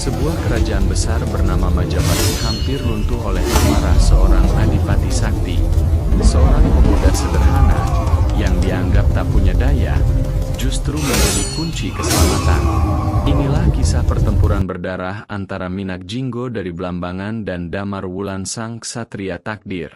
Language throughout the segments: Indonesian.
Sebuah kerajaan besar bernama Majapahit hampir runtuh oleh amarah seorang adipati sakti. Seorang pemuda sederhana, yang dianggap tak punya daya, justru menjadi kunci keselamatan. Inilah kisah pertempuran berdarah antara Minak Jinggo dari Blambangan dan Damar Wulan sang ksatria takdir.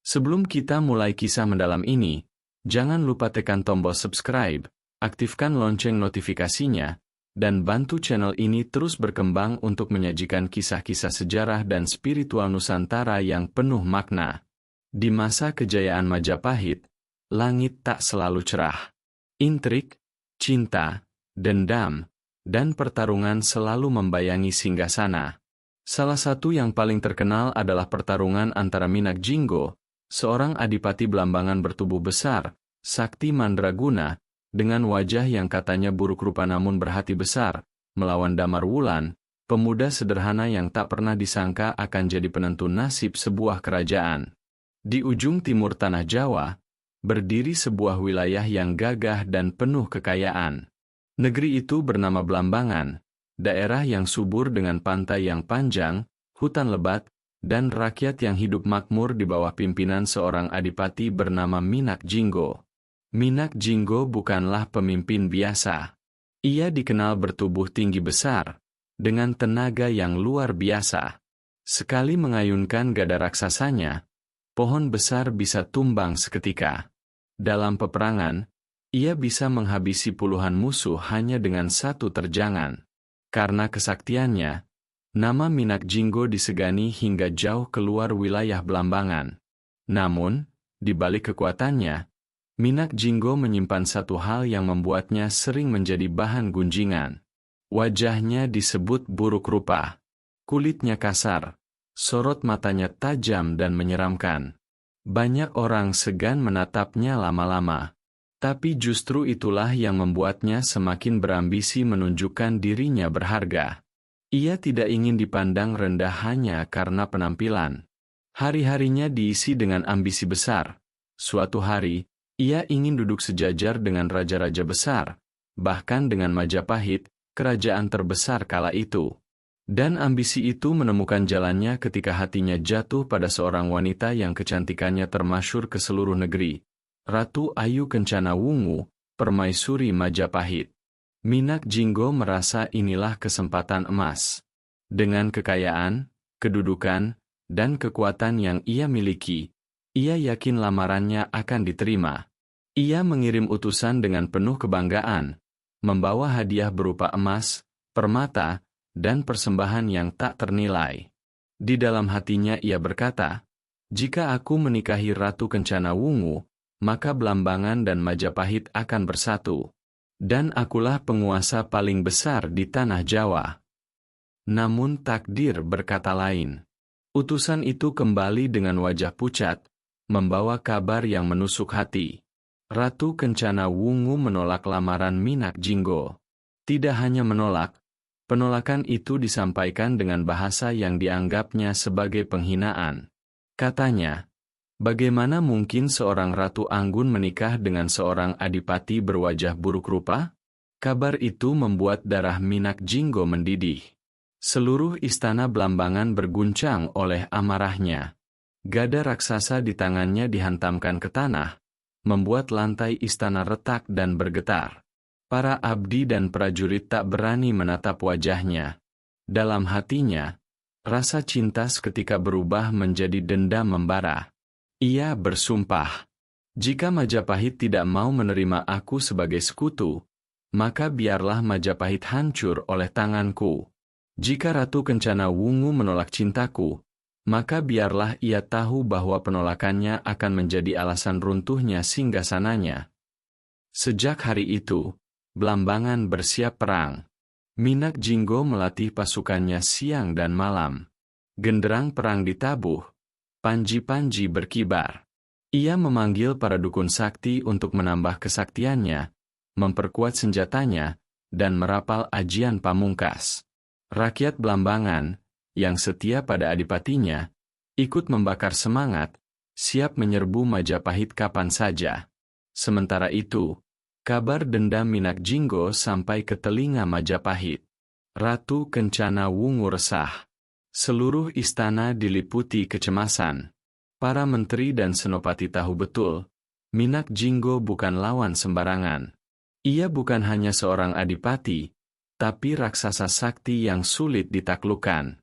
Sebelum kita mulai kisah mendalam ini, jangan lupa tekan tombol subscribe, aktifkan lonceng notifikasinya, dan bantu channel ini terus berkembang untuk menyajikan kisah-kisah sejarah dan spiritual Nusantara yang penuh makna. Di masa kejayaan Majapahit, langit tak selalu cerah. Intrik, cinta, dendam, dan pertarungan selalu membayangi singgasana. Salah satu yang paling terkenal adalah pertarungan antara Minak Jinggo, seorang adipati Blambangan bertubuh besar, sakti mandraguna, dengan wajah yang katanya buruk rupa namun berhati besar, melawan Damar Wulan, pemuda sederhana yang tak pernah disangka akan jadi penentu nasib sebuah kerajaan. Di ujung timur tanah Jawa, berdiri sebuah wilayah yang gagah dan penuh kekayaan. Negeri itu bernama Blambangan, daerah yang subur dengan pantai yang panjang, hutan lebat, dan rakyat yang hidup makmur di bawah pimpinan seorang adipati bernama Minak Jinggo. Minak Jinggo bukanlah pemimpin biasa. Ia dikenal bertubuh tinggi besar, dengan tenaga yang luar biasa. Sekali mengayunkan gada raksasanya, pohon besar bisa tumbang seketika. Dalam peperangan, ia bisa menghabisi puluhan musuh hanya dengan satu terjangan. Karena kesaktiannya, nama Minak Jinggo disegani hingga jauh keluar wilayah Blambangan. Namun, di balik kekuatannya, Minak Jinggo menyimpan satu hal yang membuatnya sering menjadi bahan gunjingan. Wajahnya disebut buruk rupa. Kulitnya kasar, sorot matanya tajam dan menyeramkan. Banyak orang segan menatapnya lama-lama. Tapi justru itulah yang membuatnya semakin berambisi menunjukkan dirinya berharga. Ia tidak ingin dipandang rendah hanya karena penampilan. Hari-harinya diisi dengan ambisi besar. Suatu hari, ia ingin duduk sejajar dengan raja-raja besar, bahkan dengan Majapahit, kerajaan terbesar kala itu. Dan ambisi itu menemukan jalannya ketika hatinya jatuh pada seorang wanita yang kecantikannya termasyhur ke seluruh negeri, Ratu Ayu Kencana Wungu, Permaisuri Majapahit. Minak Jinggo merasa inilah kesempatan emas. Dengan kekayaan, kedudukan, dan kekuatan yang ia miliki, ia yakin lamarannya akan diterima. Ia mengirim utusan dengan penuh kebanggaan, membawa hadiah berupa emas, permata, dan persembahan yang tak ternilai. Di dalam hatinya ia berkata, "Jika aku menikahi Ratu Kencana Wungu, maka Blambangan dan Majapahit akan bersatu. Dan akulah penguasa paling besar di tanah Jawa." Namun takdir berkata lain. Utusan itu kembali dengan wajah pucat, membawa kabar yang menusuk hati. Ratu Kencana Wungu menolak lamaran Minak Jinggo. Tidak hanya menolak, penolakan itu disampaikan dengan bahasa yang dianggapnya sebagai penghinaan. Katanya, "Bagaimana mungkin seorang Ratu Anggun menikah dengan seorang adipati berwajah buruk rupa?" Kabar itu membuat darah Minak Jinggo mendidih. Seluruh istana Blambangan berguncang oleh amarahnya. Gada raksasa di tangannya dihantamkan ke tanah, membuat lantai istana retak dan bergetar. Para abdi dan prajurit tak berani menatap wajahnya. Dalam hatinya, rasa cinta seketika berubah menjadi dendam membara. Ia bersumpah, "Jika Majapahit tidak mau menerima aku sebagai sekutu, maka biarlah Majapahit hancur oleh tanganku. Jika Ratu Kencana Wungu menolak cintaku, maka biarlah ia tahu bahwa penolakannya akan menjadi alasan runtuhnya singgasananya." Sejak hari itu, Blambangan bersiap perang. Minak Jinggo melatih pasukannya siang dan malam. Genderang perang ditabuh, panji-panji berkibar. Ia memanggil para dukun sakti untuk menambah kesaktiannya, memperkuat senjatanya, dan merapal ajian pamungkas. Rakyat Blambangan, yang setia pada adipatinya, ikut membakar semangat, siap menyerbu Majapahit kapan saja. Sementara itu, kabar dendam Minak Jinggo sampai ke telinga Majapahit. Ratu Kencana Wungu resah. Seluruh istana diliputi kecemasan. Para menteri dan senopati tahu betul, Minak Jinggo bukan lawan sembarangan. Ia bukan hanya seorang adipati, tapi raksasa sakti yang sulit ditaklukkan.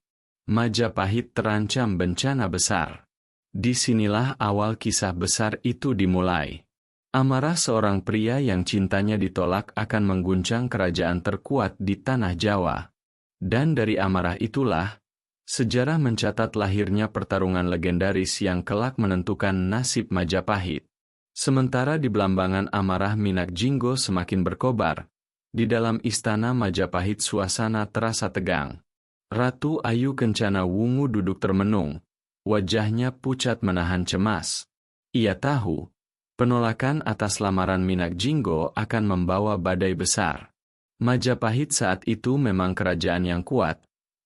Majapahit terancam bencana besar. Disinilah awal kisah besar itu dimulai. Amarah seorang pria yang cintanya ditolak akan mengguncang kerajaan terkuat di tanah Jawa. Dan dari amarah itulah, sejarah mencatat lahirnya pertarungan legendaris yang kelak menentukan nasib Majapahit. Sementara di Blambangan amarah Minak Jinggo semakin berkobar, di dalam istana Majapahit suasana terasa tegang. Ratu Ayu Kencana Wungu duduk termenung, wajahnya pucat menahan cemas. Ia tahu, penolakan atas lamaran Minak Jinggo akan membawa badai besar. Majapahit saat itu memang kerajaan yang kuat,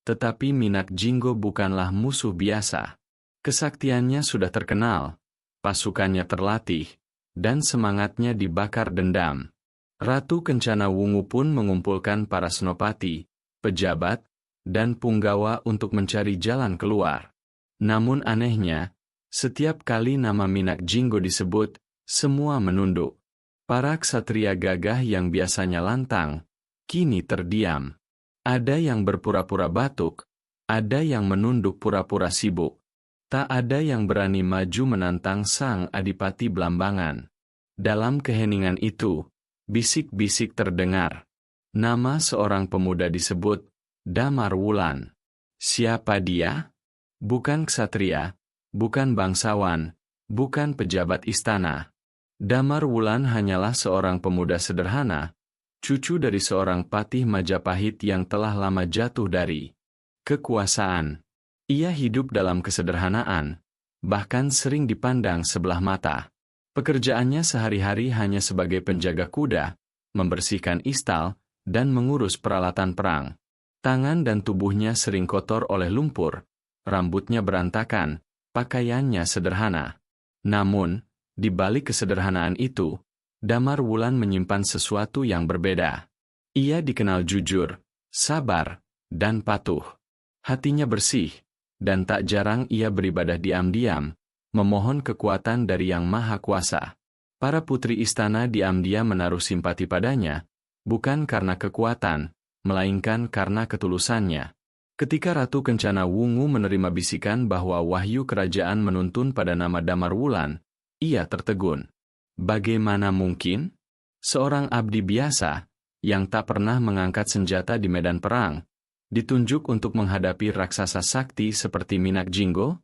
tetapi Minak Jinggo bukanlah musuh biasa. Kesaktiannya sudah terkenal, pasukannya terlatih, dan semangatnya dibakar dendam. Ratu Kencana Wungu pun mengumpulkan para senopati, pejabat, dan punggawa untuk mencari jalan keluar. Namun anehnya, setiap kali nama Minak Jinggo disebut, semua menunduk. Para ksatria gagah yang biasanya lantang, kini terdiam. Ada yang berpura-pura batuk, ada yang menunduk pura-pura sibuk. Tak ada yang berani maju menantang sang adipati Blambangan. Dalam keheningan itu, bisik-bisik terdengar. Nama seorang pemuda disebut, Damar Wulan. Siapa dia? Bukan ksatria, bukan bangsawan, bukan pejabat istana. Damar Wulan hanyalah seorang pemuda sederhana, cucu dari seorang patih Majapahit yang telah lama jatuh dari kekuasaan. Ia hidup dalam kesederhanaan, bahkan sering dipandang sebelah mata. Pekerjaannya sehari-hari hanya sebagai penjaga kuda, membersihkan istal, dan mengurus peralatan perang. Tangan dan tubuhnya sering kotor oleh lumpur, rambutnya berantakan, pakaiannya sederhana. Namun, di balik kesederhanaan itu, Damar Wulan menyimpan sesuatu yang berbeda. Ia dikenal jujur, sabar, dan patuh. Hatinya bersih, dan tak jarang ia beribadah diam-diam, memohon kekuatan dari Yang Maha Kuasa. Para putri istana diam-diam menaruh simpati padanya, bukan karena kekuatan, melainkan karena ketulusannya. Ketika Ratu Kencana Wungu menerima bisikan bahwa wahyu kerajaan menuntun pada nama Damar Wulan, ia tertegun. Bagaimana mungkin? Seorang abdi biasa, yang tak pernah mengangkat senjata di medan perang, ditunjuk untuk menghadapi raksasa sakti seperti Minak Jinggo?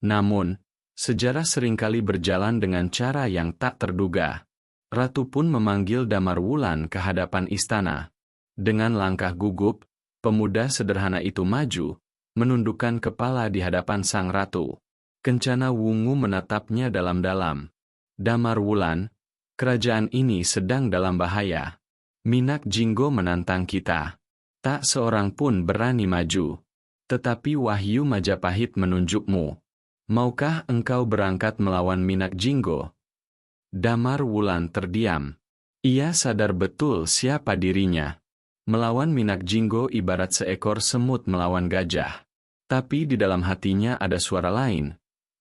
Namun, sejarah seringkali berjalan dengan cara yang tak terduga. Ratu pun memanggil Damar Wulan ke hadapan istana. Dengan langkah gugup, pemuda sederhana itu maju, menundukkan kepala di hadapan sang ratu. Kencana Wungu menatapnya dalam-dalam. Damar Wulan, kerajaan ini sedang dalam bahaya. Minak Jinggo menantang kita. Tak seorang pun berani maju. Tetapi wahyu Majapahit menunjukmu. Maukah engkau berangkat melawan Minak Jinggo? Damar Wulan terdiam. Ia sadar betul siapa dirinya. Melawan Minak Jinggo ibarat seekor semut melawan gajah. Tapi di dalam hatinya ada suara lain.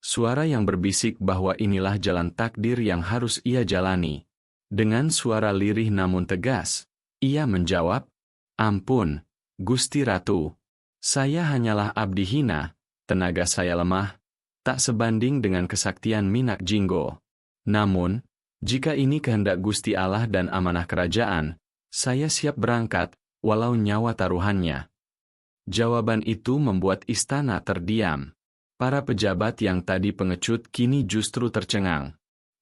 Suara yang berbisik bahwa inilah jalan takdir yang harus ia jalani. Dengan suara lirih namun tegas, ia menjawab, "Ampun, Gusti Ratu. Saya hanyalah abdi hina, tenaga saya lemah, tak sebanding dengan kesaktian Minak Jinggo. Namun, jika ini kehendak Gusti Allah dan amanah kerajaan, saya siap berangkat, walau nyawa taruhannya." Jawaban itu membuat istana terdiam. Para pejabat yang tadi pengecut kini justru tercengang.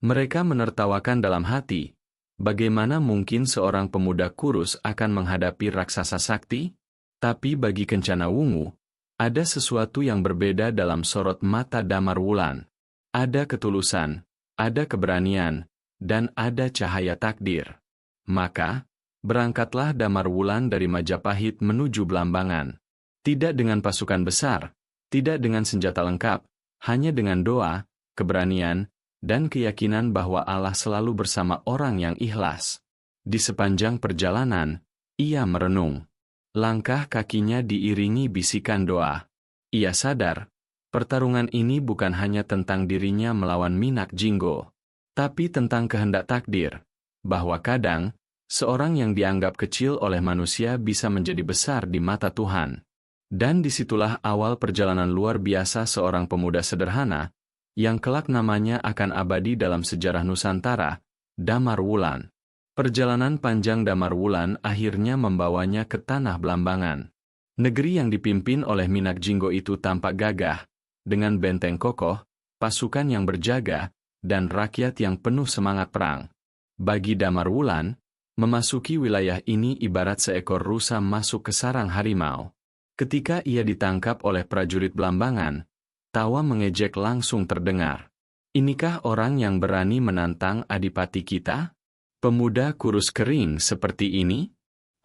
Mereka menertawakan dalam hati. Bagaimana mungkin seorang pemuda kurus akan menghadapi raksasa sakti? Tapi bagi Kencana Wungu, ada sesuatu yang berbeda dalam sorot mata Damar Wulan. Ada ketulusan, ada keberanian, dan ada cahaya takdir. Maka, berangkatlah Damar Wulan dari Majapahit menuju Blambangan. Tidak dengan pasukan besar, tidak dengan senjata lengkap, hanya dengan doa, keberanian, dan keyakinan bahwa Allah selalu bersama orang yang ikhlas. Di sepanjang perjalanan, ia merenung. Langkah kakinya diiringi bisikan doa. Ia sadar, pertarungan ini bukan hanya tentang dirinya melawan Minak Jinggo, tapi tentang kehendak takdir, bahwa kadang, seorang yang dianggap kecil oleh manusia bisa menjadi besar di mata Tuhan. Dan disitulah awal perjalanan luar biasa seorang pemuda sederhana, yang kelak namanya akan abadi dalam sejarah Nusantara, Damar Wulan. Perjalanan panjang Damar Wulan akhirnya membawanya ke tanah Blambangan. Negeri yang dipimpin oleh Minak Jinggo itu tampak gagah, dengan benteng kokoh, pasukan yang berjaga, dan rakyat yang penuh semangat perang. Bagi Damar Wulan, memasuki wilayah ini ibarat seekor rusa masuk ke sarang harimau. Ketika ia ditangkap oleh prajurit Blambangan, tawa mengejek langsung terdengar. Inikah orang yang berani menantang adipati kita? Pemuda kurus kering seperti ini?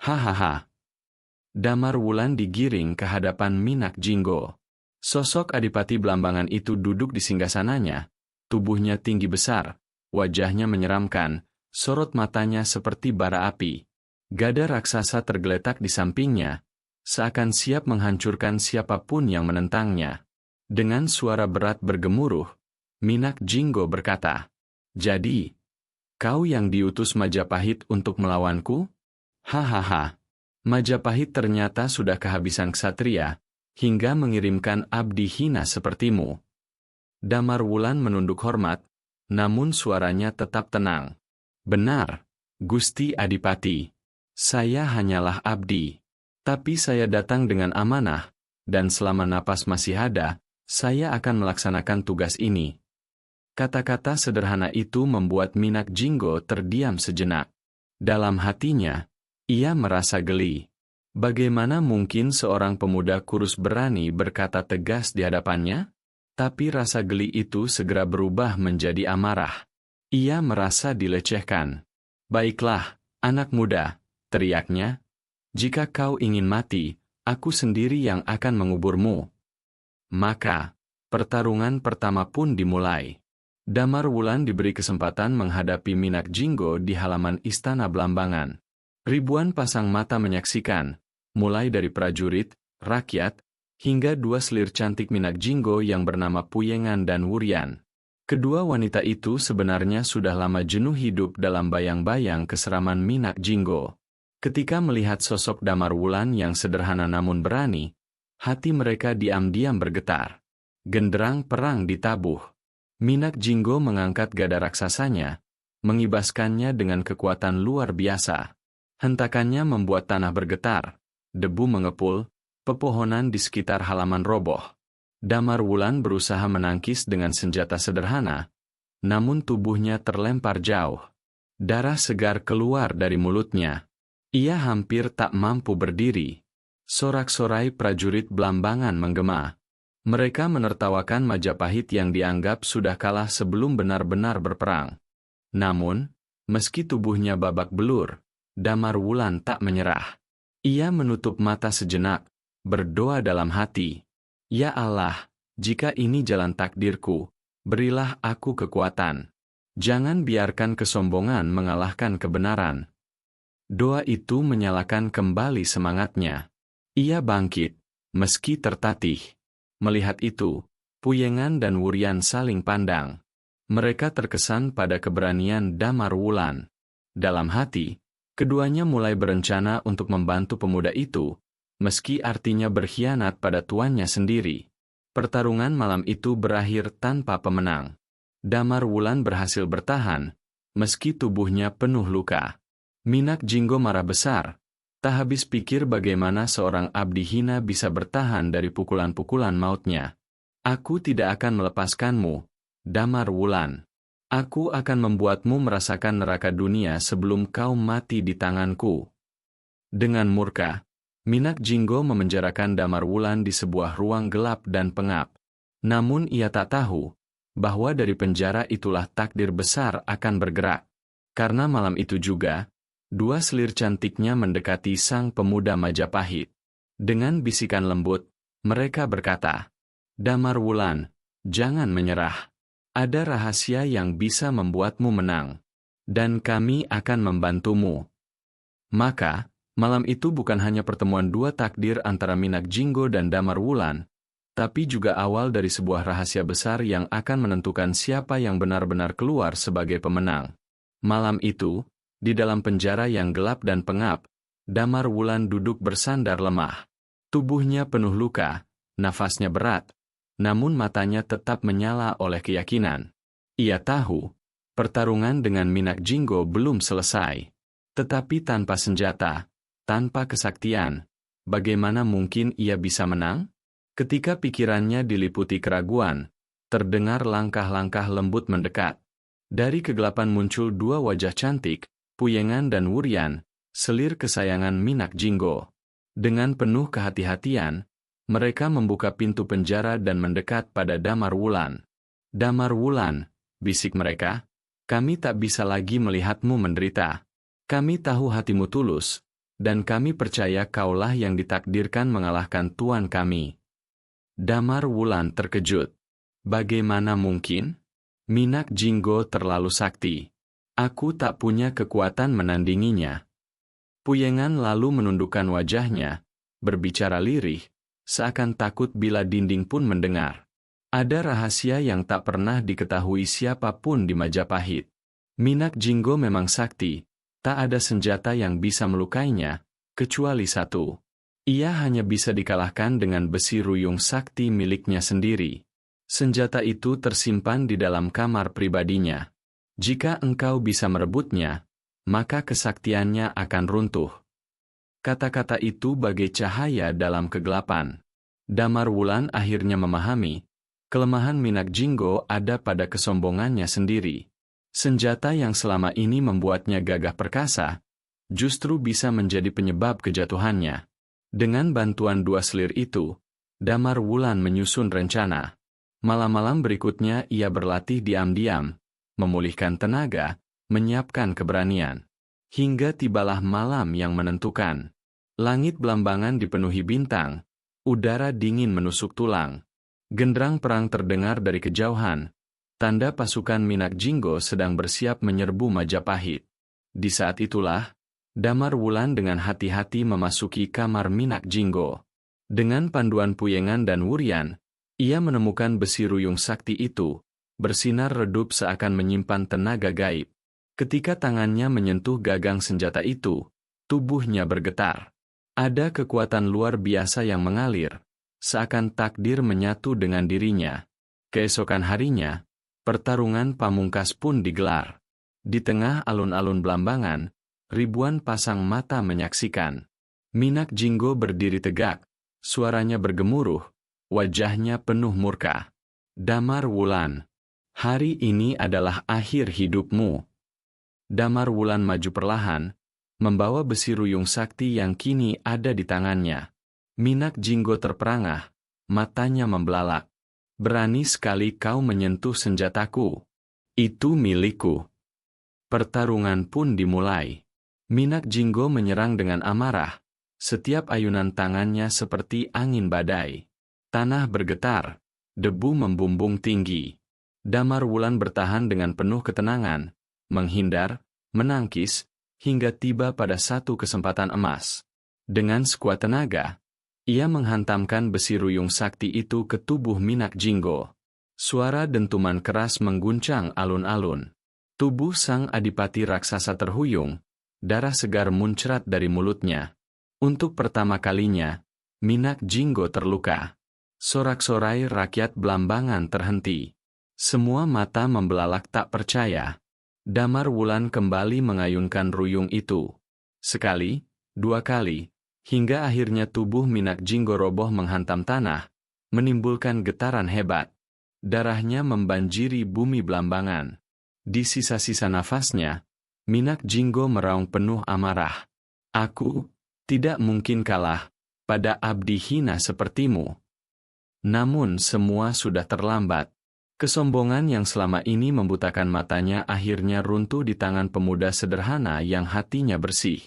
Hahaha. Damar Wulan digiring ke hadapan Minak Jinggo. Sosok adipati Blambangan itu duduk di singgasananya, tubuhnya tinggi besar, wajahnya menyeramkan, sorot matanya seperti bara api. Gada raksasa tergeletak di sampingnya, seakan siap menghancurkan siapapun yang menentangnya. Dengan suara berat bergemuruh, Minak Jinggo berkata, "Jadi, kau yang diutus Majapahit untuk melawanku?" Hahaha. Majapahit ternyata sudah kehabisan ksatria, hingga mengirimkan abdi hina sepertimu. Damar Wulan menunduk hormat, namun suaranya tetap tenang. "Benar, Gusti Adipati. Saya hanyalah abdi. Tapi saya datang dengan amanah, dan selama napas masih ada, saya akan melaksanakan tugas ini." Kata-kata sederhana itu membuat Minak Jinggo terdiam sejenak. Dalam hatinya, ia merasa geli. Bagaimana mungkin seorang pemuda kurus berani berkata tegas di hadapannya? Tapi rasa geli itu segera berubah menjadi amarah. Ia merasa dilecehkan. "Baiklah, anak muda," teriaknya. "Jika kau ingin mati, aku sendiri yang akan menguburmu." Maka, pertarungan pertama pun dimulai. Damar Wulan diberi kesempatan menghadapi Minak Jinggo di halaman istana Blambangan. Ribuan pasang mata menyaksikan, mulai dari prajurit, rakyat, hingga dua selir cantik Minak Jinggo yang bernama Puyengan dan Wuryan. Kedua wanita itu sebenarnya sudah lama jenuh hidup dalam bayang-bayang keseraman Minak Jinggo. Ketika melihat sosok Damar Wulan yang sederhana namun berani, hati mereka diam-diam bergetar. Genderang perang ditabuh. Minak Jinggo mengangkat gada raksasanya, mengibaskannya dengan kekuatan luar biasa. Hentakannya membuat tanah bergetar, debu mengepul, pepohonan di sekitar halaman roboh. Damar Wulan berusaha menangkis dengan senjata sederhana, namun tubuhnya terlempar jauh. Darah segar keluar dari mulutnya. Ia hampir tak mampu berdiri. Sorak-sorai prajurit Blambangan menggema. Mereka menertawakan Majapahit yang dianggap sudah kalah sebelum benar-benar berperang. Namun, meski tubuhnya babak belur, Damar Wulan tak menyerah. Ia menutup mata sejenak, berdoa dalam hati, "Ya Allah, jika ini jalan takdirku, berilah aku kekuatan. Jangan biarkan kesombongan mengalahkan kebenaran." Doa itu menyalakan kembali semangatnya. Ia bangkit, meski tertatih. Melihat itu, Puyengan dan Wuryan saling pandang. Mereka terkesan pada keberanian Damar Wulan. Dalam hati, keduanya mulai berencana untuk membantu pemuda itu, meski artinya berkhianat pada tuannya sendiri. Pertarungan malam itu berakhir tanpa pemenang. Damar Wulan berhasil bertahan, meski tubuhnya penuh luka. Minak Jinggo marah besar. Tak habis pikir bagaimana seorang abdi hina bisa bertahan dari pukulan-pukulan mautnya. "Aku tidak akan melepaskanmu, Damar Wulan. Aku akan membuatmu merasakan neraka dunia sebelum kau mati di tanganku." Dengan murka, Minak Jinggo memenjarakan Damar Wulan di sebuah ruang gelap dan pengap. Namun ia tak tahu, bahwa dari penjara itulah takdir besar akan bergerak. Karena malam itu juga, dua selir cantiknya mendekati sang pemuda Majapahit. Dengan bisikan lembut, mereka berkata, "Damar Wulan, jangan menyerah. Ada rahasia yang bisa membuatmu menang. Dan kami akan membantumu." Maka, Malam itu bukan hanya pertemuan dua takdir antara Minak Jinggo dan Damar Wulan, tapi juga awal dari sebuah rahasia besar yang akan menentukan siapa yang benar-benar keluar sebagai pemenang. Malam itu, di dalam penjara yang gelap dan pengap, Damar Wulan duduk bersandar lemah. Tubuhnya penuh luka, nafasnya berat, namun matanya tetap menyala oleh keyakinan. Ia tahu, pertarungan dengan Minak Jinggo belum selesai. Tetapi tanpa senjata, tanpa kesaktian, bagaimana mungkin ia bisa menang? Ketika pikirannya diliputi keraguan, terdengar langkah-langkah lembut mendekat. Dari kegelapan muncul dua wajah cantik, Puyengan dan Wuryan, selir kesayangan Minak Jinggo. Dengan penuh kehati-hatian, mereka membuka pintu penjara dan mendekat pada Damar Wulan. "Damar Wulan," bisik mereka, "kami tak bisa lagi melihatmu menderita. Kami tahu hatimu tulus, dan kami percaya kaulah yang ditakdirkan mengalahkan tuan kami." Damar Wulan terkejut. Bagaimana mungkin? Minak Jinggo terlalu sakti. Aku tak punya kekuatan menandinginya. Puyengan lalu menundukkan wajahnya, berbicara lirih, seakan takut bila dinding pun mendengar. Ada rahasia yang tak pernah diketahui siapapun di Majapahit. Minak Jinggo memang sakti, tak ada senjata yang bisa melukainya, kecuali satu. Ia hanya bisa dikalahkan dengan besi ruyung sakti miliknya sendiri. Senjata itu tersimpan di dalam kamar pribadinya. Jika engkau bisa merebutnya, maka kesaktiannya akan runtuh. Kata-kata itu bagai cahaya dalam kegelapan. Damar Wulan akhirnya memahami, kelemahan Minak Jinggo ada pada kesombongannya sendiri. Senjata yang selama ini membuatnya gagah perkasa, justru bisa menjadi penyebab kejatuhannya. Dengan bantuan dua selir itu, Damar Wulan menyusun rencana. Malam-malam berikutnya ia berlatih diam-diam, memulihkan tenaga, menyiapkan keberanian. Hingga tibalah malam yang menentukan. Langit belambangan dipenuhi bintang, udara dingin menusuk tulang. Genderang perang terdengar dari kejauhan, tanda pasukan Minak Jinggo sedang bersiap menyerbu Majapahit. Di saat itulah, Damar Wulan dengan hati-hati memasuki kamar Minak Jinggo. Dengan panduan Puyengan dan Wuryan, ia menemukan besi ruyung sakti itu, bersinar redup seakan menyimpan tenaga gaib. Ketika tangannya menyentuh gagang senjata itu, tubuhnya bergetar. Ada kekuatan luar biasa yang mengalir, seakan takdir menyatu dengan dirinya. Keesokan harinya, pertarungan pamungkas pun digelar. Di tengah alun-alun Blambangan, ribuan pasang mata menyaksikan. Minak Jinggo berdiri tegak, suaranya bergemuruh, wajahnya penuh murka. "Damar Wulan, hari ini adalah akhir hidupmu." Damar Wulan maju perlahan, membawa besi ruyung sakti yang kini ada di tangannya. Minak Jinggo terperangah, matanya membelalak. "Berani sekali kau menyentuh senjataku. Itu milikku." Pertarungan pun dimulai. Minak Jinggo menyerang dengan amarah. Setiap ayunan tangannya seperti angin badai. Tanah bergetar, debu membumbung tinggi. Damar Wulan bertahan dengan penuh ketenangan, menghindar, menangkis, hingga tiba pada satu kesempatan emas. Dengan sekuat tenaga, ia menghantamkan besi ruyung sakti itu ke tubuh Minak Jinggo. Suara dentuman keras mengguncang alun-alun. Tubuh sang adipati raksasa terhuyung, darah segar muncrat dari mulutnya. Untuk pertama kalinya, Minak Jinggo terluka. Sorak-sorai rakyat Blambangan terhenti. Semua mata membelalak tak percaya. Damar Wulan kembali mengayunkan ruyung itu. Sekali, dua kali, hingga akhirnya tubuh Minak Jinggo roboh menghantam tanah, menimbulkan getaran hebat. Darahnya membanjiri bumi Blambangan. Di sisa-sisa nafasnya, Minak Jinggo meraung penuh amarah. "Aku tidak mungkin kalah pada abdi hina sepertimu." Namun semua sudah terlambat. Kesombongan yang selama ini membutakan matanya akhirnya runtuh di tangan pemuda sederhana yang hatinya bersih.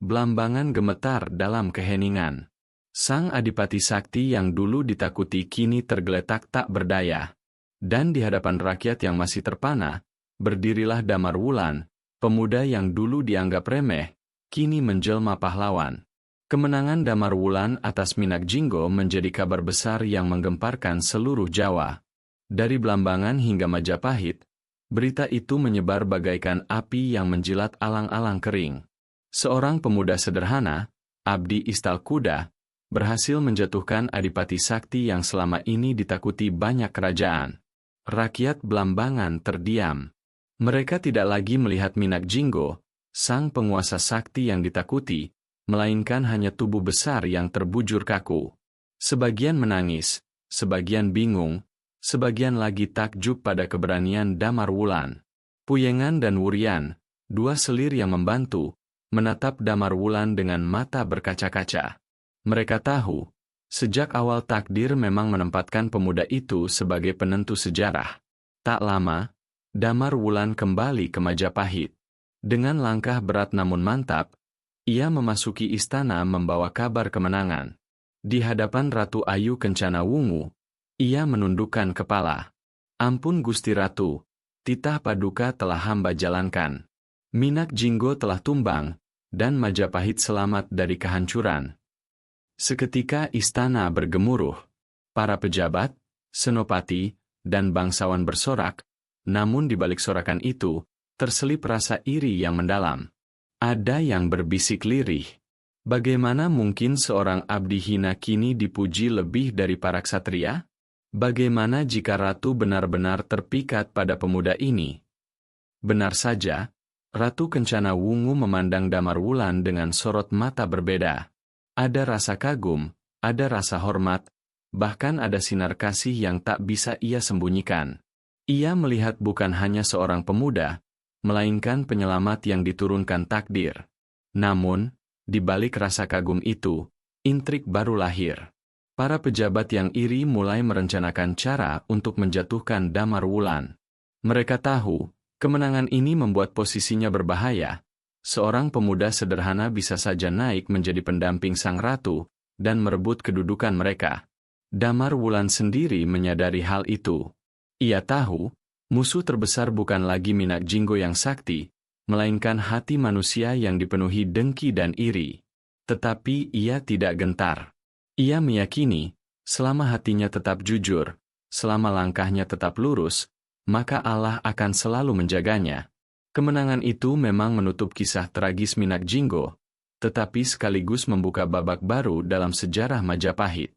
Blambangan gemetar dalam keheningan. Sang adipati sakti yang dulu ditakuti kini tergeletak tak berdaya. Dan di hadapan rakyat yang masih terpana, berdirilah Damar Wulan, pemuda yang dulu dianggap remeh, kini menjelma pahlawan. Kemenangan Damar Wulan atas Minak Jinggo menjadi kabar besar yang menggemparkan seluruh Jawa. Dari Blambangan hingga Majapahit, berita itu menyebar bagaikan api yang menjilat alang-alang kering. Seorang pemuda sederhana, Abdi Istal Kuda, berhasil menjatuhkan Adipati Sakti yang selama ini ditakuti banyak kerajaan. Rakyat Blambangan terdiam. Mereka tidak lagi melihat Minak Jinggo, sang penguasa sakti yang ditakuti, melainkan hanya tubuh besar yang terbujur kaku. Sebagian menangis, sebagian bingung, sebagian lagi takjub pada keberanian Damar Wulan. Puyengan dan Wurian, dua selir yang membantu, menatap Damar Wulan dengan mata berkaca-kaca. Mereka tahu, sejak awal takdir memang menempatkan pemuda itu sebagai penentu sejarah. Tak lama, Damar Wulan kembali ke Majapahit. Dengan langkah berat namun mantap, ia memasuki istana membawa kabar kemenangan. Di hadapan Ratu Ayu Kencana Wungu, ia menundukkan kepala. Ampun Gusti Ratu, titah paduka telah hamba jalankan. Minak Jinggo telah tumbang, dan Majapahit selamat dari kehancuran. Seketika istana bergemuruh. Para pejabat, senopati, dan bangsawan bersorak, namun di balik sorakan itu, terselip rasa iri yang mendalam. Ada yang berbisik lirih. Bagaimana mungkin seorang abdi hina kini dipuji lebih dari para ksatria? Bagaimana jika ratu benar-benar terpikat pada pemuda ini? Benar saja, Ratu Kencana Wungu memandang Damar Wulan dengan sorot mata berbeda. Ada rasa kagum, ada rasa hormat, bahkan ada sinar kasih yang tak bisa ia sembunyikan. Ia melihat bukan hanya seorang pemuda, melainkan penyelamat yang diturunkan takdir. Namun, di balik rasa kagum itu, intrik baru lahir. Para pejabat yang iri mulai merencanakan cara untuk menjatuhkan Damar Wulan. Mereka tahu, kemenangan ini membuat posisinya berbahaya. Seorang pemuda sederhana bisa saja naik menjadi pendamping sang ratu, dan merebut kedudukan mereka. Damar Wulan sendiri menyadari hal itu. Ia tahu, musuh terbesar bukan lagi Minak Jinggo yang sakti, melainkan hati manusia yang dipenuhi dengki dan iri. Tetapi ia tidak gentar. Ia meyakini, selama hatinya tetap jujur, selama langkahnya tetap lurus, maka Allah akan selalu menjaganya. Kemenangan itu memang menutup kisah tragis Minak Jinggo, tetapi sekaligus membuka babak baru dalam sejarah Majapahit.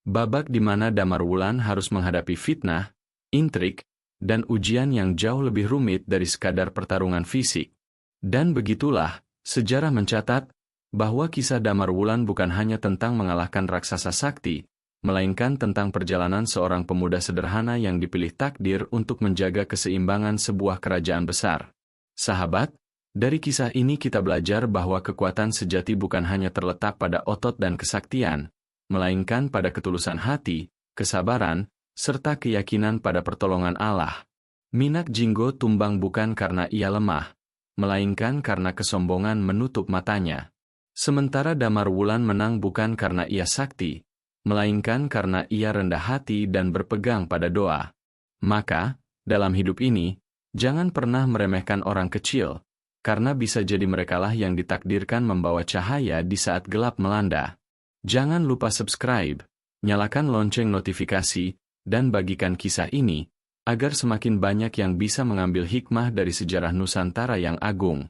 Babak di mana Damar Wulan harus menghadapi fitnah, intrik, dan ujian yang jauh lebih rumit dari sekadar pertarungan fisik. Dan begitulah, sejarah mencatat, bahwa kisah Damar Wulan bukan hanya tentang mengalahkan raksasa sakti, melainkan tentang perjalanan seorang pemuda sederhana yang dipilih takdir untuk menjaga keseimbangan sebuah kerajaan besar. Sahabat, dari kisah ini kita belajar bahwa kekuatan sejati bukan hanya terletak pada otot dan kesaktian, melainkan pada ketulusan hati, kesabaran, serta keyakinan pada pertolongan Allah. Minak Jinggo tumbang bukan karena ia lemah, melainkan karena kesombongan menutup matanya. Sementara Damar Wulan menang bukan karena ia sakti, melainkan karena ia rendah hati dan berpegang pada doa. Maka, dalam hidup ini, jangan pernah meremehkan orang kecil, karena bisa jadi merekalah yang ditakdirkan membawa cahaya di saat gelap melanda. Jangan lupa subscribe, nyalakan lonceng notifikasi, dan bagikan kisah ini, agar semakin banyak yang bisa mengambil hikmah dari sejarah Nusantara yang agung.